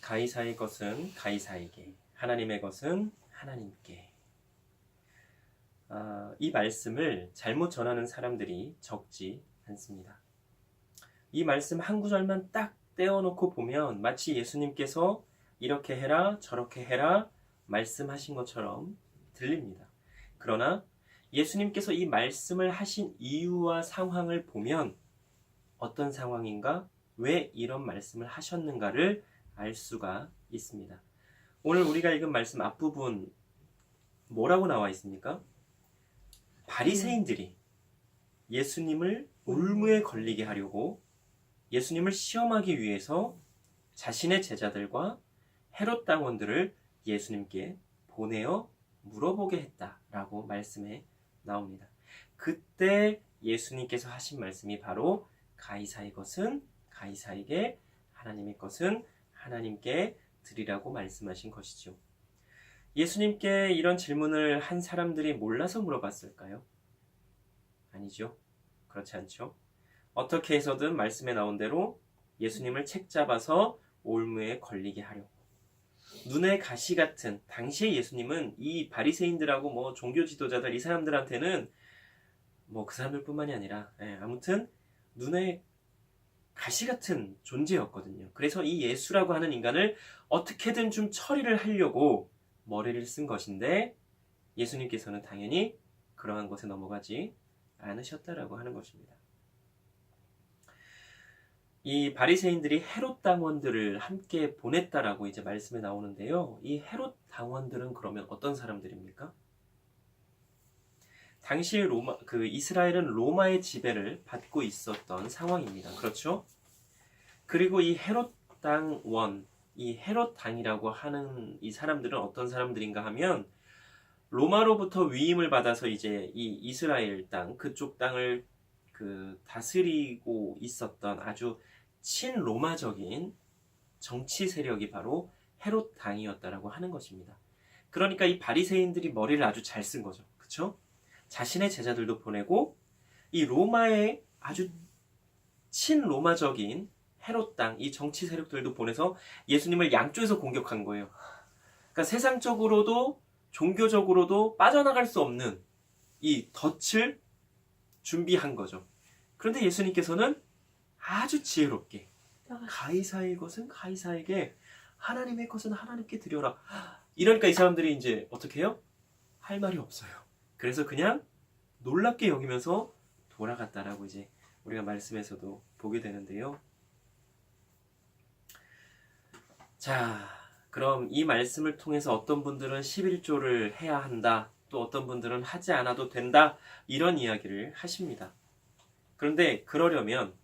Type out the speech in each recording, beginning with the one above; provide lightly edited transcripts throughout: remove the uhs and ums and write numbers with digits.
가이사의 것은 가이사에게, 하나님의 것은 하나님께. 이 말씀을 잘못 전하는 사람들이 적지 않습니다. 이 말씀 한 구절만 딱 떼어놓고 보면 마치 예수님께서 이렇게 해라 저렇게 해라 말씀하신 것처럼 들립니다. 그러나 예수님께서 이 말씀을 하신 이유와 상황을 보면 어떤 상황인가, 왜 이런 말씀을 하셨는가를 알 수가 있습니다. 오늘 우리가 읽은 말씀 앞부분 뭐라고 나와 있습니까? 바리새인들이 예수님을 올무에 걸리게 하려고 예수님을 시험하기 위해서 자신의 제자들과 헤롯 당원들을 예수님께 보내어 물어보게 했다라고 말씀에 나옵니다. 그때 예수님께서 하신 말씀이 바로 가이사의 것은 가이사에게, 하나님의 것은 하나님께 드리라고 말씀하신 것이죠. 예수님께 이런 질문을 한 사람들이 몰라서 물어봤을까요? 아니죠. 그렇지 않죠. 어떻게 해서든 말씀에 나온 대로 예수님을 책잡아서 올무에 걸리게 하려고. 눈에 가시 같은, 당시에 예수님은 이 바리새인들하고 뭐 종교 지도자들, 이 사람들한테는 뭐 그 사람들뿐만이 아니라 아무튼 눈에 가시 같은 존재였거든요. 그래서 이 예수라고 하는 인간을 어떻게든 좀 처리를 하려고 머리를 쓴 것인데 예수님께서는 당연히 그러한 것에 넘어가지 않으셨다라고 하는 것입니다. 이 바리새인들이 헤롯 당원들을 함께 보냈다라고 이제 말씀에 나오는데요. 이 헤롯 당원들은 그러면 어떤 사람들입니까? 당시 이스라엘은 로마의 지배를 받고 있었던 상황입니다. 그렇죠? 그리고 이 헤롯 당원, 이 헤롯 당이라고 하는 이 사람들은 어떤 사람들인가 하면 로마로부터 위임을 받아서 이제 이 이스라엘 땅, 그쪽 땅을 다스리고 있었던 아주 친로마적인 정치 세력이 바로 헤롯 당이었다라고 하는 것입니다. 그러니까 이 바리새인들이 머리를 아주 잘 쓴 거죠. 그렇죠? 자신의 제자들도 보내고 이 로마의 아주 친로마적인 헤롯 땅, 이 정치 세력들도 보내서 예수님을 양쪽에서 공격한 거예요. 그러니까 세상적으로도 종교적으로도 빠져나갈 수 없는 이 덫을 준비한 거죠. 그런데 예수님께서는 아주 지혜롭게 가이사의 것은 가이사에게, 하나님의 것은 하나님께 드려라. 이러니까 이 사람들이 이제 어떻게 해요? 할 말이 없어요. 그래서 그냥 놀랍게 여기면서 돌아갔다라고 이제 우리가 말씀에서도 보게 되는데요. 자, 그럼 이 말씀을 통해서 어떤 분들은 11조를 해야 한다, 또 어떤 분들은 하지 않아도 된다, 이런 이야기를 하십니다. 그런데 그러려면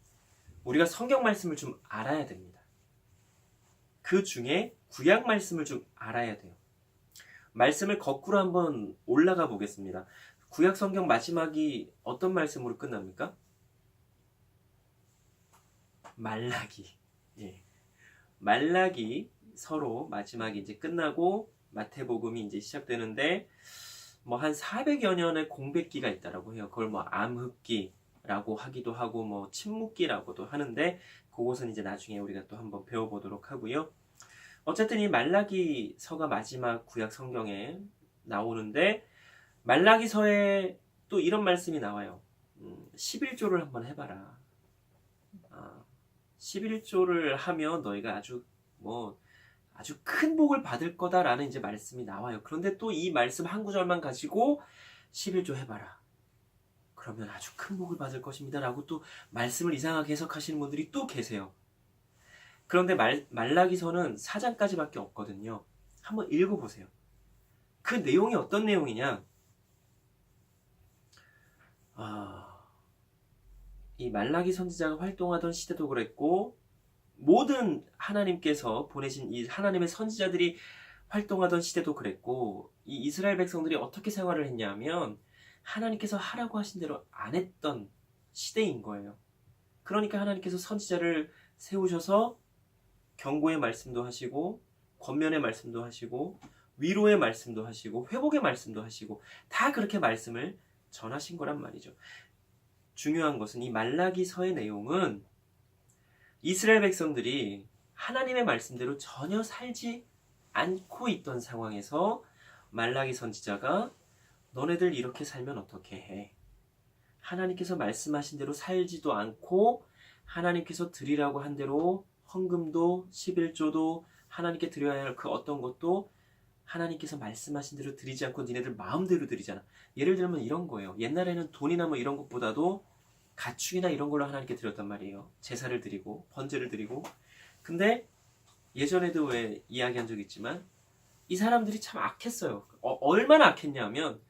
우리가 성경 말씀을 좀 알아야 됩니다. 그 중에 구약 말씀을 좀 알아야 돼요. 말씀을 거꾸로 한번 올라가 보겠습니다. 구약 성경 마지막이 어떤 말씀으로 끝납니까? 말라기. 예. 말라기 서로 마지막이 이제 끝나고 마태복음이 이제 시작되는데 뭐 한 400여 년의 공백기가 있다라고 해요. 그걸 뭐 암흑기라고 하기도 하고 뭐 침묵기라고도 하는데 그것은 이제 나중에 우리가 또 한번 배워보도록 하고요. 어쨌든 이 말라기서가 마지막 구약 성경에 나오는데 말라기서에 또 이런 말씀이 나와요. 11조를 한번 해봐라. 11조를 하면 너희가 아주 큰 복을 받을 거다라는 이제 말씀이 나와요. 그런데 또 이 말씀 한 구절만 가지고 11조 해봐라. 그러면 아주 큰 복을 받을 것입니다. 라고 또 말씀을 이상하게 해석하시는 분들이 또 계세요. 그런데 말라기서는 4장까지밖에 없거든요. 한번 읽어보세요. 그 내용이 어떤 내용이냐? 이 말라기 선지자가 활동하던 시대도 그랬고 모든 하나님께서 보내신 이 하나님의 선지자들이 활동하던 시대도 그랬고 이 이스라엘 백성들이 어떻게 생활을 했냐면 하나님께서 하라고 하신 대로 안 했던 시대인 거예요. 그러니까 하나님께서 선지자를 세우셔서 경고의 말씀도 하시고 권면의 말씀도 하시고 위로의 말씀도 하시고 회복의 말씀도 하시고 다 그렇게 말씀을 전하신 거란 말이죠. 중요한 것은 이 말라기서의 내용은 이스라엘 백성들이 하나님의 말씀대로 전혀 살지 않고 있던 상황에서 말라기 선지자가 너네들 이렇게 살면 어떻게 해? 하나님께서 말씀하신 대로 살지도 않고 하나님께서 드리라고 한 대로 헌금도 11조도 하나님께 드려야 할 그 어떤 것도 하나님께서 말씀하신 대로 드리지 않고 니네들 마음대로 드리잖아. 예를 들면 이런 거예요. 옛날에는 돈이나 뭐 이런 것보다도 가축이나 이런 걸로 하나님께 드렸단 말이에요. 제사를 드리고 번제를 드리고. 근데 예전에도 왜 이야기한 적 있지만 이 사람들이 참 악했어요. 얼마나 악했냐면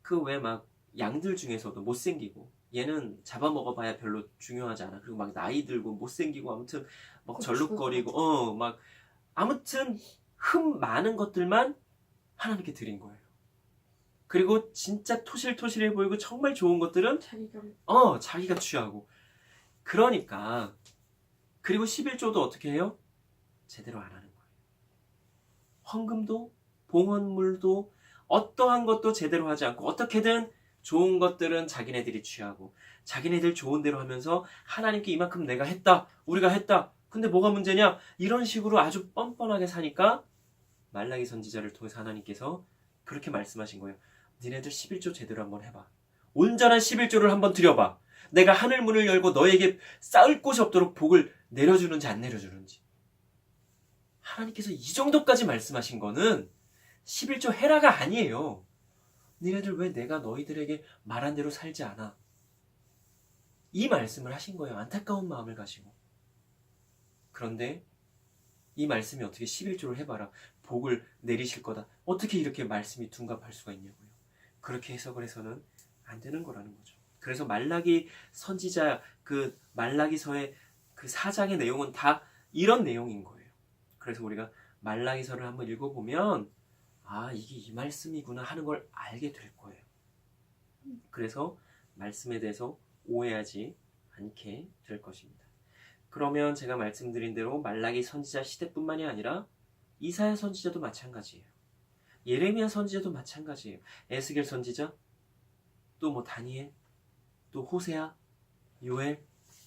그 왜 막 양들 중에서도 못생기고 얘는 잡아먹어봐야 별로 중요하지 않아. 그리고 막 나이 들고 못생기고 아무튼 막 절룩거리고 막 아무튼 흠 많은 것들만 하나님께 드린 거예요. 그리고 진짜 토실토실해 보이고 정말 좋은 것들은 자기가 취하고. 그러니까 그리고 11조도 어떻게 해요? 제대로 안 하는 거예요. 헌금도 봉헌물도 어떠한 것도 제대로 하지 않고 어떻게든 좋은 것들은 자기네들이 취하고 자기네들 좋은 대로 하면서 하나님께 이만큼 내가 했다, 우리가 했다. 근데 뭐가 문제냐? 이런 식으로 아주 뻔뻔하게 사니까 말라기 선지자를 통해서 하나님께서 그렇게 말씀하신 거예요. 니네들 11조 제대로 한번 해봐. 온전한 11조를 한번 드려봐. 내가 하늘 문을 열고 너에게 쌓을 곳이 없도록 복을 내려주는지 안 내려주는지. 하나님께서 이 정도까지 말씀하신 거는 11조 해라가 아니에요. 니네들 왜 내가 너희들에게 말한 대로 살지 않아? 이 말씀을 하신 거예요. 안타까운 마음을 가지고. 그런데 이 말씀이 어떻게 11조를 해봐라. 복을 내리실 거다. 어떻게 이렇게 말씀이 둔갑할 수가 있냐고요. 그렇게 해석을 해서는 안 되는 거라는 거죠. 그래서 말라기 선지자 그 말라기서의 그 4장의 내용은 다 이런 내용인 거예요. 그래서 우리가 말라기서를 한번 읽어보면 이게 이 말씀이구나 하는 걸 알게 될 거예요. 그래서 말씀에 대해서 오해하지 않게 될 것입니다. 그러면 제가 말씀드린 대로 말라기 선지자 시대뿐만이 아니라 이사야 선지자도 마찬가지예요. 예레미야 선지자도 마찬가지예요. 에스겔 선지자, 또 뭐 다니엘, 또 호세아, 요엘,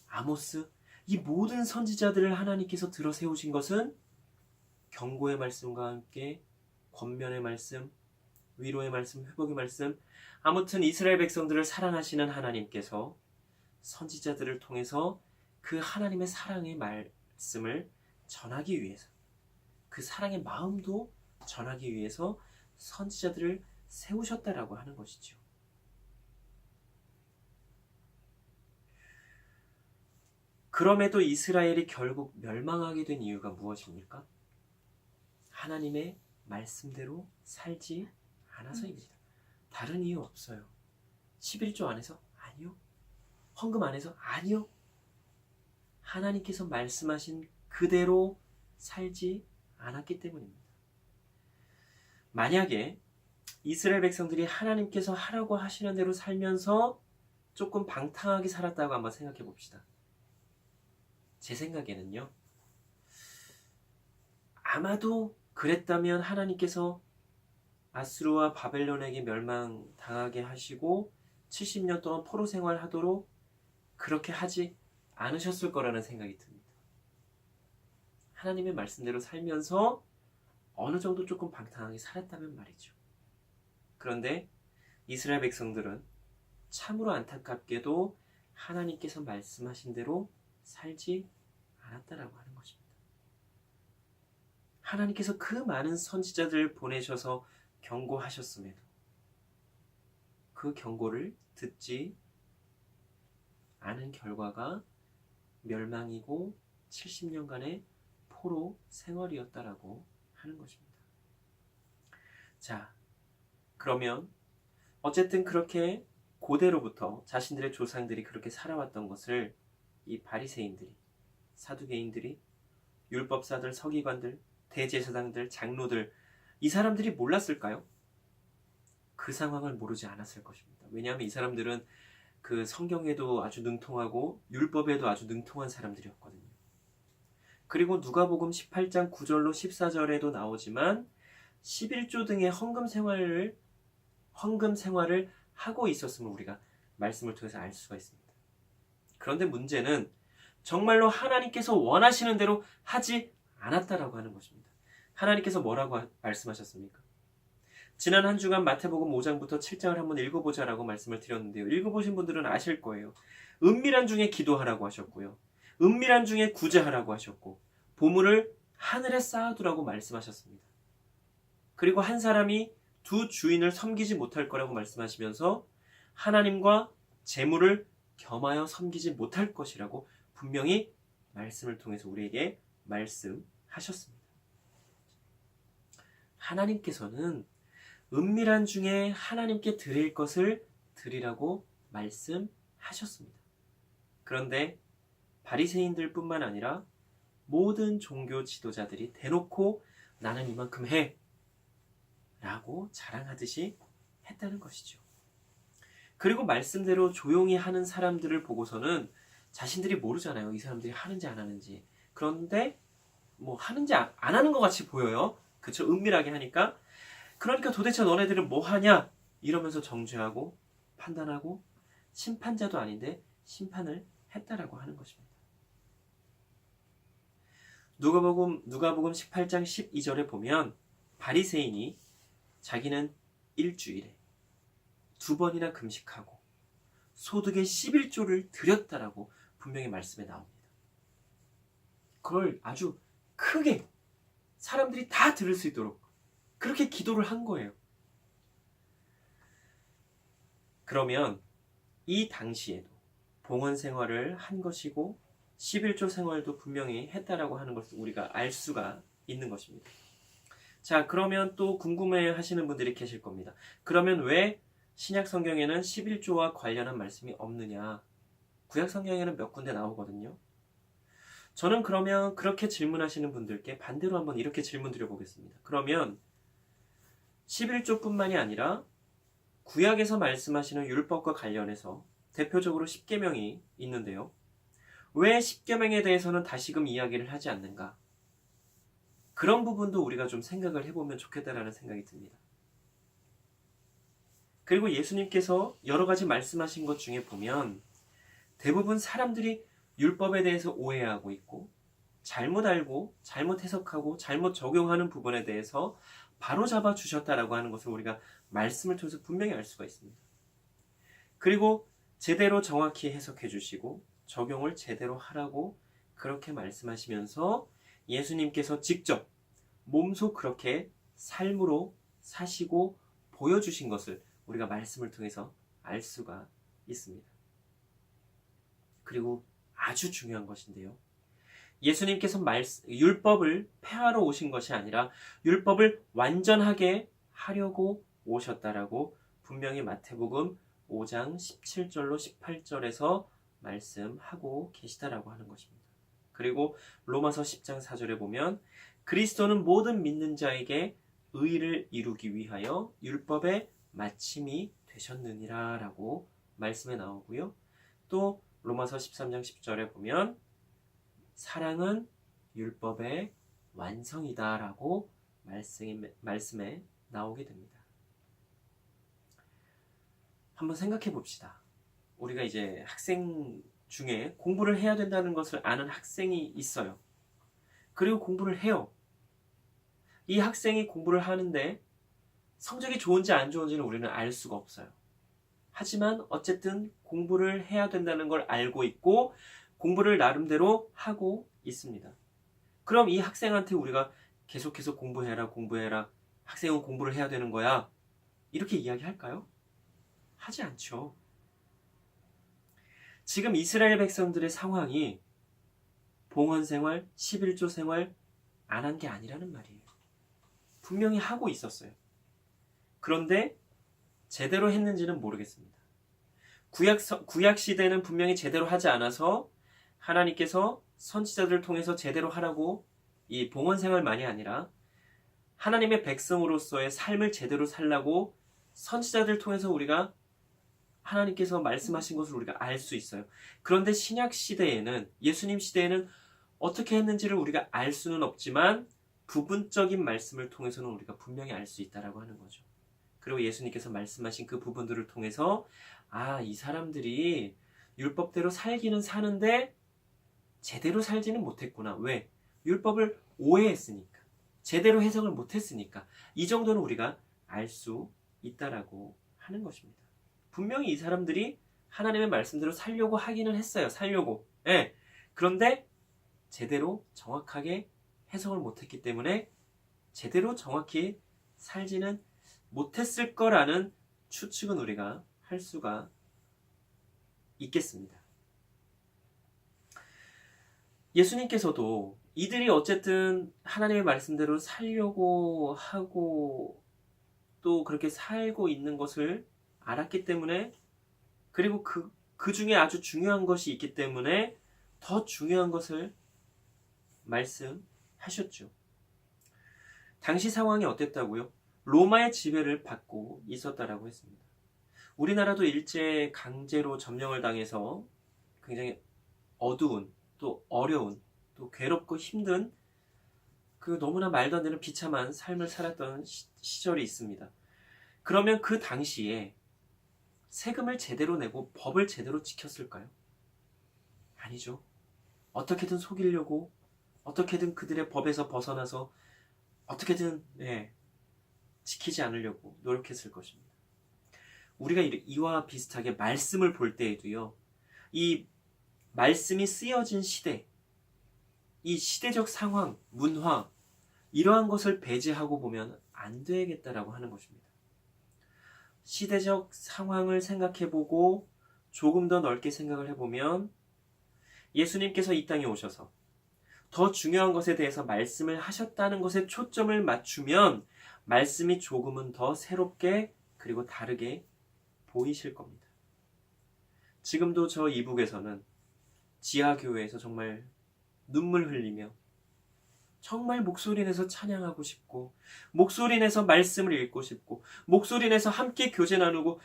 아모스, 이 모든 선지자들을 하나님께서 들어 세우신 것은 경고의 말씀과 함께 권면의 말씀, 위로의 말씀, 회복의 말씀, 아무튼 이스라엘 백성들을 사랑하시는 하나님께서 선지자들을 통해서 그 하나님의 사랑의 말씀을 전하기 위해서, 그 사랑의 마음도 전하기 위해서 선지자들을 세우셨다라고 하는 것이죠. 그럼에도 이스라엘이 결국 멸망하게 된 이유가 무엇입니까? 하나님의 말씀대로 살지 않아서입니다. 다른 이유 없어요. 11조 안에서? 아니요. 헌금 안에서? 아니요. 하나님께서 말씀하신 그대로 살지 않았기 때문입니다. 만약에 이스라엘 백성들이 하나님께서 하라고 하시는 대로 살면서 조금 방탕하게 살았다고 한번 생각해 봅시다. 제 생각에는요, 아마도 그랬다면 하나님께서 아수르와 바벨론에게 멸망당하게 하시고 70년 동안 포로 생활하도록 그렇게 하지 않으셨을 거라는 생각이 듭니다. 하나님의 말씀대로 살면서 어느 정도 조금 방탕하게 살았다면 말이죠. 그런데 이스라엘 백성들은 참으로 안타깝게도 하나님께서 말씀하신 대로 살지 않았다라고 하는 것입니다. 하나님께서 그 많은 선지자들을 보내셔서 경고하셨음에도 그 경고를 듣지 않은 결과가 멸망이고 70년간의 포로 생활이었다라고 하는 것입니다. 자, 그러면 어쨌든 그렇게 고대로부터 자신들의 조상들이 그렇게 살아왔던 것을 이 바리새인들이, 사두개인들이, 율법사들, 서기관들, 대제사장들, 장로들, 이 사람들이 몰랐을까요? 그 상황을 모르지 않았을 것입니다. 왜냐하면 이 사람들은 그 성경에도 아주 능통하고 율법에도 아주 능통한 사람들이었거든요. 그리고 누가복음 18장 9절로 14절에도 나오지만 11조 등의 헌금 생활을 하고 있었음을 우리가 말씀을 통해서 알 수가 있습니다. 그런데 문제는 정말로 하나님께서 원하시는 대로 하지 않았다라고 하는 것입니다. 하나님께서 뭐라고 말씀하셨습니까? 지난 한 주간 마태복음 5장부터 7장을 한번 읽어보자라고 말씀을 드렸는데요. 읽어보신 분들은 아실 거예요. 은밀한 중에 기도하라고 하셨고요. 은밀한 중에 구제하라고 하셨고, 보물을 하늘에 쌓아두라고 말씀하셨습니다. 그리고 한 사람이 두 주인을 섬기지 못할 거라고 말씀하시면서 하나님과 재물을 겸하여 섬기지 못할 것이라고 분명히 말씀을 통해서 우리에게 말씀하셨습니다. 하나님께서는 은밀한 중에 하나님께 드릴 것을 드리라고 말씀하셨습니다. 그런데 바리새인들 뿐만 아니라 모든 종교 지도자들이 대놓고 나는 이만큼 해 라고 자랑하듯이 했다는 것이죠. 그리고 말씀대로 조용히 하는 사람들을 보고서는 자신들이 모르잖아요. 이 사람들이 하는지 안 하는지. 그런데 뭐 하는지 안 하는 것 같이 보여요. 그쵸? 은밀하게 하니까. 그러니까 도대체 너네들은 뭐 하냐? 이러면서 정죄하고 판단하고 심판자도 아닌데 심판을 했다라고 하는 것입니다. 누가복음 18장 12절에 보면 바리새인이 자기는 일주일에 2번이나 금식하고 소득의 11조를 드렸다라고 분명히 말씀에 나옵니다. 그걸 아주 크게 사람들이 다 들을 수 있도록 그렇게 기도를 한 거예요. 그러면 이 당시에도 봉헌 생활을 한 것이고 11조 생활도 분명히 했다라고 하는 것을 우리가 알 수가 있는 것입니다. 자, 그러면 또 궁금해 하시는 분들이 계실 겁니다. 그러면 왜 신약 성경에는 11조와 관련한 말씀이 없느냐? 구약 성경에는 몇 군데 나오거든요. 저는 그러면 그렇게 질문하시는 분들께 반대로 한번 이렇게 질문 드려보겠습니다. 그러면 11조뿐만이 아니라 구약에서 말씀하시는 율법과 관련해서 대표적으로 10계명이 있는데요. 왜 10계명에 대해서는 다시금 이야기를 하지 않는가? 그런 부분도 우리가 좀 생각을 해보면 좋겠다라는 생각이 듭니다. 그리고 예수님께서 여러 가지 말씀하신 것 중에 보면 대부분 사람들이 율법에 대해서 오해하고 있고 잘못 알고 잘못 해석하고 잘못 적용하는 부분에 대해서 바로잡아 주셨다라고 하는 것을 우리가 말씀을 통해서 분명히 알 수가 있습니다. 그리고 제대로 정확히 해석해 주시고 적용을 제대로 하라고 그렇게 말씀하시면서 예수님께서 직접 몸소 그렇게 삶으로 사시고 보여주신 것을 우리가 말씀을 통해서 알 수가 있습니다. 그리고 아주 중요한 것인데요. 예수님께서 율법을 폐하러 오신 것이 아니라 율법을 완전하게 하려고 오셨다라고 분명히 마태복음 5장 17절로 18절에서 말씀하고 계시다라고 하는 것입니다. 그리고 로마서 10장 4절에 보면 그리스도는 모든 믿는 자에게 의를 이루기 위하여 율법의 마침이 되셨느니라 라고 말씀에 나오고요. 또 로마서 13장 10절에 보면 사랑은 율법의 완성이다 라고 말씀에 나오게 됩니다. 한번 생각해 봅시다. 우리가 이제 학생 중에 공부를 해야 된다는 것을 아는 학생이 있어요. 그리고 공부를 해요. 이 학생이 공부를 하는데 성적이 좋은지 안 좋은지는 우리는 알 수가 없어요. 하지만 어쨌든 공부를 해야 된다는 걸 알고 있고 공부를 나름대로 하고 있습니다. 그럼 이 학생한테 우리가 계속해서 공부해라. 학생은 공부를 해야 되는 거야. 이렇게 이야기할까요? 하지 않죠. 지금 이스라엘 백성들의 상황이 봉헌 생활, 11조 생활 안 한 게 아니라는 말이에요. 분명히 하고 있었어요. 그런데 제대로 했는지는 모르겠습니다. 구약 시대는 분명히 제대로 하지 않아서 하나님께서 선지자들을 통해서 제대로 하라고 이 봉헌 생활만이 아니라 하나님의 백성으로서의 삶을 제대로 살라고 선지자들을 통해서 우리가 하나님께서 말씀하신 것을 우리가 알 수 있어요. 그런데 신약 시대에는 예수님 시대에는 어떻게 했는지를 우리가 알 수는 없지만 부분적인 말씀을 통해서는 우리가 분명히 알 수 있다라고 하는 거죠. 그리고 예수님께서 말씀하신 그 부분들을 통해서 이 사람들이 율법대로 살기는 사는데 제대로 살지는 못했구나. 왜? 율법을 오해했으니까. 제대로 해석을 못했으니까. 이 정도는 우리가 알 수 있다라고 하는 것입니다. 분명히 이 사람들이 하나님의 말씀대로 살려고 하기는 했어요. 살려고. 예. 그런데 제대로 정확하게 해석을 못했기 때문에 제대로 정확히 살지는 못했을 거라는 추측은 우리가 할 수가 있겠습니다. 예수님께서도 이들이 어쨌든 하나님의 말씀대로 살려고 하고 또 그렇게 살고 있는 것을 알았기 때문에, 그리고 그 중에 아주 중요한 것이 있기 때문에 더 중요한 것을 말씀하셨죠. 당시 상황이 어땠다고요? 로마의 지배를 받고 있었다라고 했습니다. 우리나라도 일제 강제로 점령을 당해서 굉장히 어두운, 또 어려운, 또 괴롭고 힘든 그 너무나 말도 안 되는 비참한 삶을 살았던 시절이 있습니다. 그러면 그 당시에 세금을 제대로 내고 법을 제대로 지켰을까요? 아니죠. 어떻게든 속이려고, 어떻게든 그들의 법에서 벗어나서 어떻게든 지키지 않으려고 노력했을 것입니다. 우리가 이와 비슷하게 말씀을 볼 때에도요, 이 말씀이 쓰여진 시대, 이 시대적 상황, 문화, 이러한 것을 배제하고 보면 안 되겠다라고 하는 것입니다. 시대적 상황을 생각해보고 조금 더 넓게 생각을 해보면 예수님께서 이 땅에 오셔서 더 중요한 것에 대해서 말씀을 하셨다는 것에 초점을 맞추면 말씀이 조금은 더 새롭게 그리고 다르게 보이실 겁니다. 지금도 저 이북에서는 지하교회에서 정말 눈물 흘리며 정말 목소리 내서 찬양하고 싶고, 목소리 내서 말씀을 읽고 싶고, 목소리 내서 함께 교제 나누고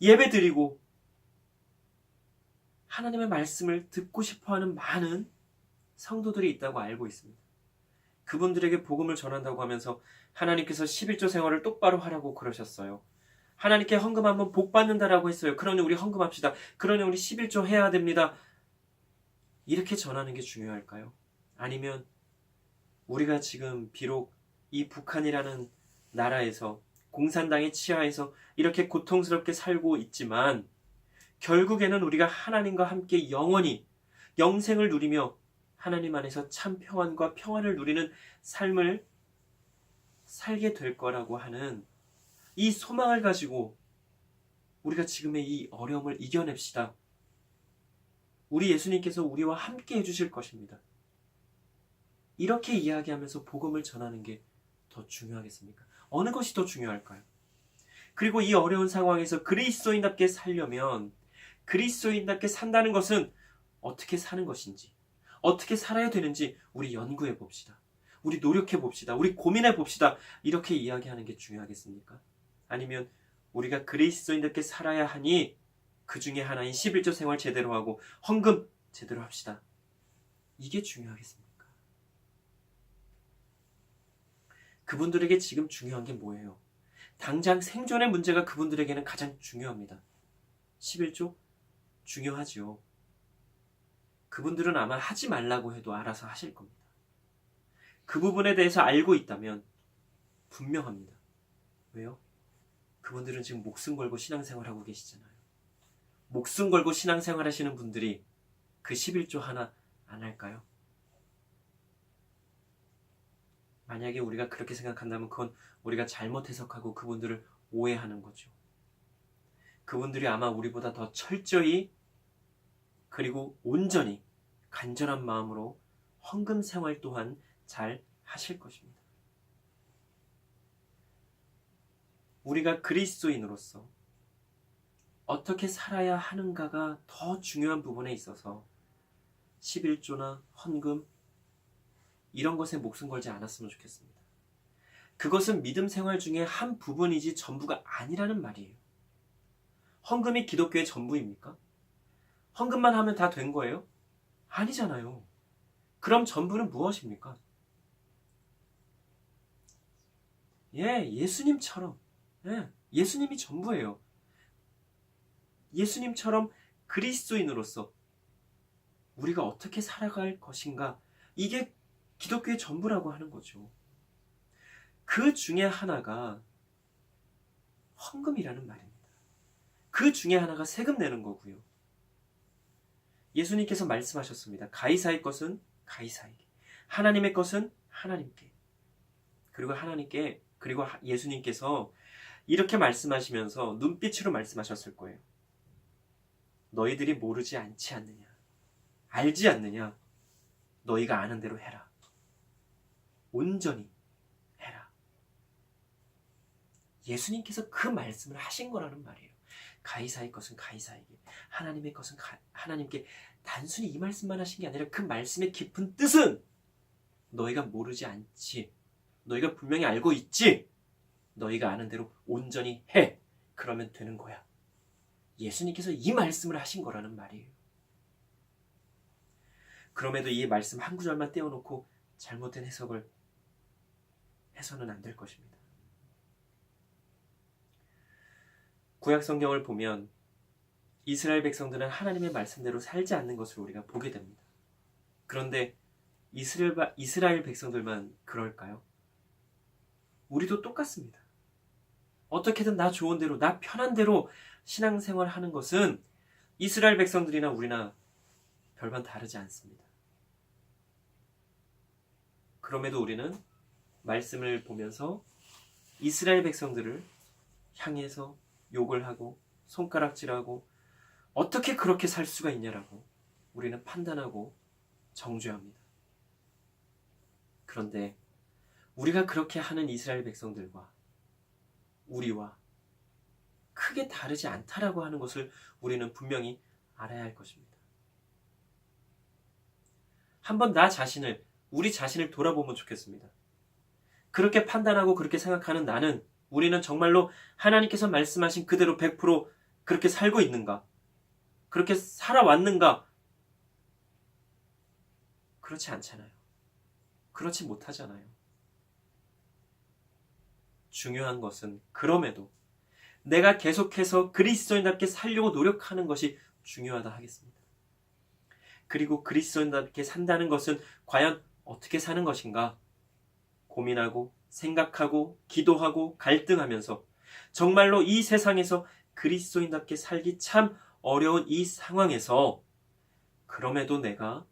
예배 드리고 하나님의 말씀을 듣고 싶어하는 많은 성도들이 있다고 알고 있습니다. 그분들에게 복음을 전한다고 하면서 하나님께서 11조 생활을 똑바로 하라고 그러셨어요. 하나님께 헌금하면 복 받는다라고 했어요. 그러니 우리 헌금합시다. 그러니 우리 11조 해야 됩니다. 이렇게 전하는 게 중요할까요? 아니면 우리가 지금 비록 이 북한이라는 나라에서 공산당의 치하에서 이렇게 고통스럽게 살고 있지만 결국에는 우리가 하나님과 함께 영원히 영생을 누리며 하나님 안에서 참 평안과 평안을 누리는 삶을 살게 될 거라고 하는 이 소망을 가지고 우리가 지금의 이 어려움을 이겨냅시다. 우리 예수님께서 우리와 함께 해주실 것입니다. 이렇게 이야기하면서 복음을 전하는 게 더 중요하겠습니까? 어느 것이 더 중요할까요? 그리고 이 어려운 상황에서 그리스도인답게 살려면, 그리스도인답게 산다는 것은 어떻게 사는 것인지, 어떻게 살아야 되는지 우리 연구해 봅시다. 우리 노력해 봅시다. 우리 고민해 봅시다. 이렇게 이야기하는 게 중요하겠습니까? 아니면 우리가 그리스도인답게 살아야 하니 그 중에 하나인 11조 생활 제대로 하고 헌금 제대로 합시다. 이게 중요하겠습니까? 그분들에게 지금 중요한 게 뭐예요? 당장 생존의 문제가 그분들에게는 가장 중요합니다. 11조? 중요하죠. 그분들은 아마 하지 말라고 해도 알아서 하실 겁니다. 그 부분에 대해서 알고 있다면 분명합니다. 왜요? 그분들은 지금 목숨 걸고 신앙생활하고 계시잖아요. 목숨 걸고 신앙생활 하시는 분들이 그 11조 하나 안 할까요? 만약에 우리가 그렇게 생각한다면 그건 우리가 잘못 해석하고 그분들을 오해하는 거죠. 그분들이 아마 우리보다 더 철저히 그리고 온전히 간절한 마음으로 헌금 생활 또한 잘 하실 것입니다. 우리가 그리스도인으로서 어떻게 살아야 하는가가 더 중요한 부분에 있어서 11조나 헌금 이런 것에 목숨 걸지 않았으면 좋겠습니다. 그것은 믿음 생활 중에 한 부분이지 전부가 아니라는 말이에요. 헌금이 기독교의 전부입니까? 헌금만 하면 다 된 거예요? 아니잖아요. 그럼 전부는 무엇입니까? 예수님처럼. 예수님이 전부예요. 예수님처럼 그리스도인으로서 우리가 어떻게 살아갈 것인가, 이게 기독교의 전부라고 하는 거죠. 그 중에 하나가 헌금이라는 말입니다. 그 중에 하나가 세금 내는 거고요. 예수님께서 말씀하셨습니다. 가이사의 것은 가이사에게, 하나님의 것은 하나님께. 그리고 예수님께서 이렇게 말씀하시면서 눈빛으로 말씀하셨을 거예요. 너희들이 모르지 않지 않느냐? 알지 않느냐? 너희가 아는 대로 해라. 온전히 해라. 예수님께서 그 말씀을 하신 거라는 말이에요. 가이사의 것은 가이사에게, 하나님의 것은 하나님께. 단순히 이 말씀만 하신 게 아니라 그 말씀의 깊은 뜻은 너희가 모르지 않지, 너희가 분명히 알고 있지, 너희가 아는 대로 온전히 해. 그러면 되는 거야. 예수님께서 이 말씀을 하신 거라는 말이에요. 그럼에도 이 말씀 한 구절만 떼어놓고 잘못된 해석을 해서는 안 될 것입니다. 구약 성경을 보면 이스라엘 백성들은 하나님의 말씀대로 살지 않는 것을 우리가 보게 됩니다. 그런데 이스라엘 백성들만 그럴까요? 우리도 똑같습니다. 어떻게든 나 좋은 대로, 나 편한 대로 신앙생활 하는 것은 이스라엘 백성들이나 우리나 별반 다르지 않습니다. 그럼에도 우리는 말씀을 보면서 이스라엘 백성들을 향해서 욕을 하고 손가락질하고 어떻게 그렇게 살 수가 있냐라고 우리는 판단하고 정죄합니다. 그런데 우리가 그렇게 하는 이스라엘 백성들과 우리와 크게 다르지 않다라고 하는 것을 우리는 분명히 알아야 할 것입니다. 한번 우리 자신을 돌아보면 좋겠습니다. 그렇게 판단하고 그렇게 생각하는 우리는 정말로 하나님께서 말씀하신 그대로 100% 그렇게 살고 있는가? 그렇게 살아왔는가? 그렇지 않잖아요. 그렇지 못하잖아요. 중요한 것은 그럼에도 내가 계속해서 그리스도인답게 살려고 노력하는 것이 중요하다 하겠습니다. 그리고 그리스도인답게 산다는 것은 과연 어떻게 사는 것인가? 고민하고 생각하고 기도하고 갈등하면서 정말로 이 세상에서 그리스도인답게 살기 참 어려운 이 상황에서 그럼에도 내가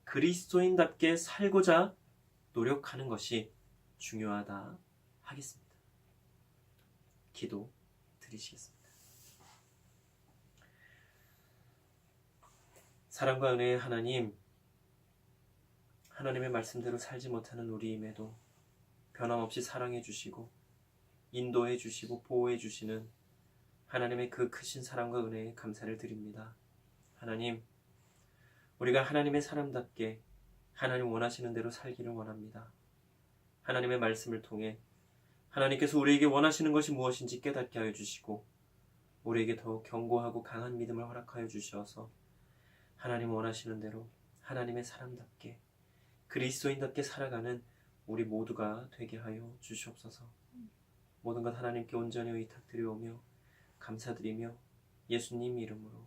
그리스도인답게 살고자 노력하는 것이 중요하다 하겠습니다. 기도 드리시겠습니다. 사랑과 은혜의 하나님, 하나님의 말씀대로 살지 못하는 우리임에도 변함없이 사랑해 주시고 인도해 주시고 보호해 주시는 하나님의 그 크신 사랑과 은혜에 감사를 드립니다. 하나님, 우리가 하나님의 사람답게 하나님 원하시는 대로 살기를 원합니다. 하나님의 말씀을 통해 하나님께서 우리에게 원하시는 것이 무엇인지 깨닫게 하여 주시고 우리에게 더욱 견고하고 강한 믿음을 허락하여 주셔서 하나님 원하시는 대로 하나님의 사람답게 그리스도인답게 살아가는 우리 모두가 되게 하여 주시옵소서. 모든 것 하나님께 온전히 의탁드려오며 감사드리며 예수님 이름으로